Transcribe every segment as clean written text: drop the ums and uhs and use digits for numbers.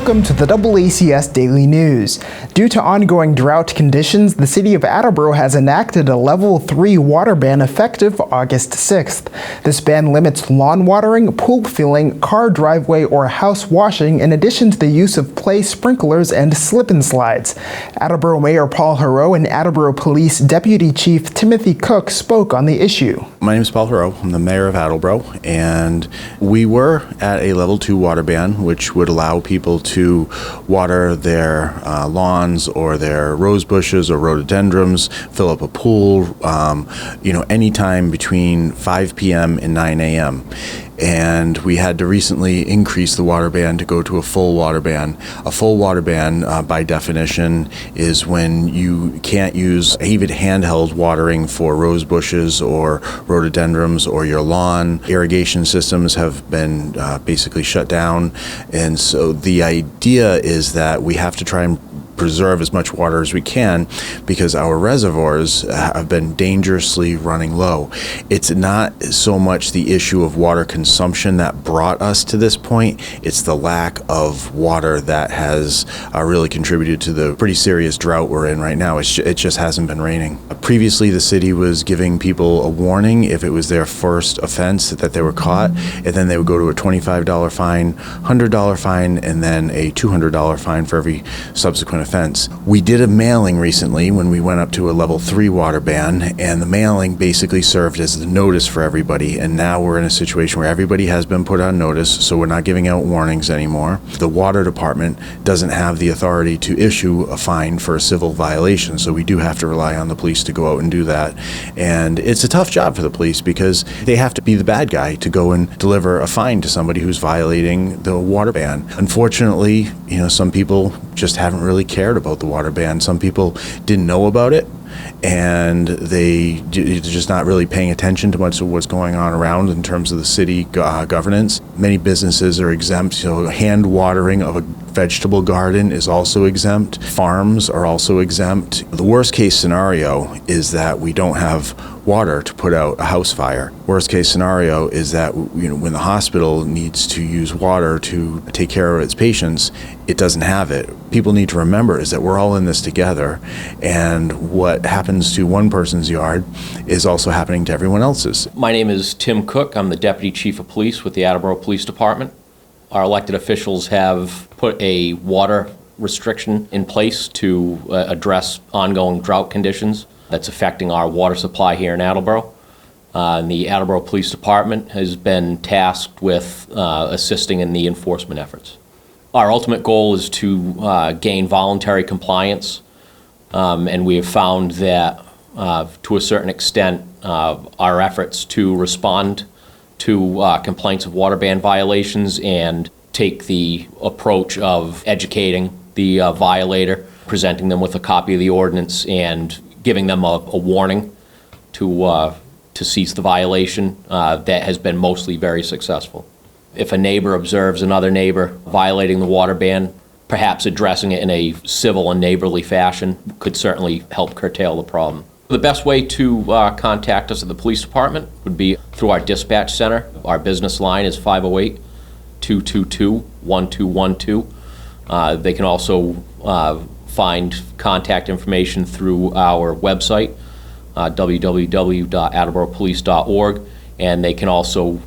Welcome to the DoubleACS Daily News. Due to ongoing drought conditions, the City of Attleboro has enacted a Level 3 water ban effective August 6th. This ban limits lawn watering, pool filling, car driveway, or house washing, in addition to the use of play sprinklers and slip-and-slides. Attleboro Mayor Paul Heroux and Attleboro Police Deputy Chief Timothy Cook spoke on the issue. My name is Paul Heroux. I'm the mayor of Attleboro, and we were at a Level 2 water ban, which would allow people to water their lawns or their rose bushes or rhododendrons, fill up a pool, anytime between 5 p.m. and 9 a.m. And we had to recently increase the water ban to go to a full water ban. A full water ban, by definition, is when you can't use even handheld watering for rose bushes or rhododendrons or your lawn. Irrigation systems have been basically shut down. And so the idea is that we have to try and preserve as much water as we can because our reservoirs have been dangerously running low. It's not so much the issue of water consumption that brought us to this point, it's the lack of water that has really contributed to the pretty serious drought we're in right now. It just hasn't been raining. Previously, the city was giving people a warning if it was their first offense that they were caught, and then they would go to a $25 fine, $100 fine, and then a $200 fine for every subsequent offense. We did a mailing recently when we went up to a Level 3 water ban, and the mailing basically served as the notice for everybody, and now we're in a situation where everybody has been put on notice, so we're not giving out warnings anymore. The water department doesn't have the authority to issue a fine for a civil violation, so we do have to rely on the police to go out and do that. And it's a tough job for the police because they have to be the bad guy to go and deliver a fine to somebody who's violating the water ban. Unfortunately, some people just haven't really cared about the water ban. Some people didn't know about it, and they're just not really paying attention to much of what's going on around in terms of the city governance. Many businesses are exempt. Hand watering of a vegetable garden is also exempt. Farms are also exempt. The worst case scenario is that we don't have water to put out a house fire. Worst case scenario is that when the hospital needs to use water to take care of its patients, it doesn't have it. People need to remember is that we're all in this together, and what happens to one person's yard is also happening to everyone else's. My name is Tim Cook. I'm the Deputy Chief of Police with the Attleboro Police Department. Our elected officials have put a water restriction in place to address ongoing drought conditions that's affecting our water supply here in Attleboro. And the Attleboro Police Department has been tasked with assisting in the enforcement efforts. Our ultimate goal is to gain voluntary compliance, and we have found that to a certain extent our efforts to respond to complaints of water ban violations and take the approach of educating the violator, presenting them with a copy of the ordinance and giving them a warning to cease the violation, that has been mostly very successful. If a neighbor observes another neighbor violating the water ban, perhaps addressing it in a civil and neighborly fashion could certainly help curtail the problem. The best way to contact us at the police department would be through our dispatch center. Our business line is 508-222-1212. They can also find contact information through our website, www.attleboropolice.org, and they can also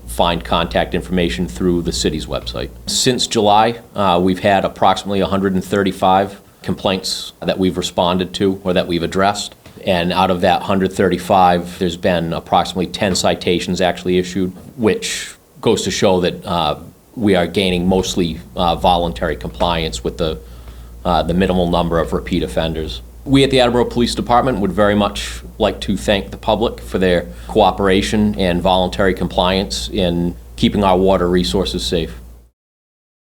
find contact information through the city's website. Since July, we've had approximately 135 complaints that we've responded to or that we've addressed. And out of that 135, there's been approximately 10 citations actually issued, which goes to show that we are gaining mostly voluntary compliance with the minimal number of repeat offenders. We at the Attleboro Police Department would very much like to thank the public for their cooperation and voluntary compliance in keeping our water resources safe.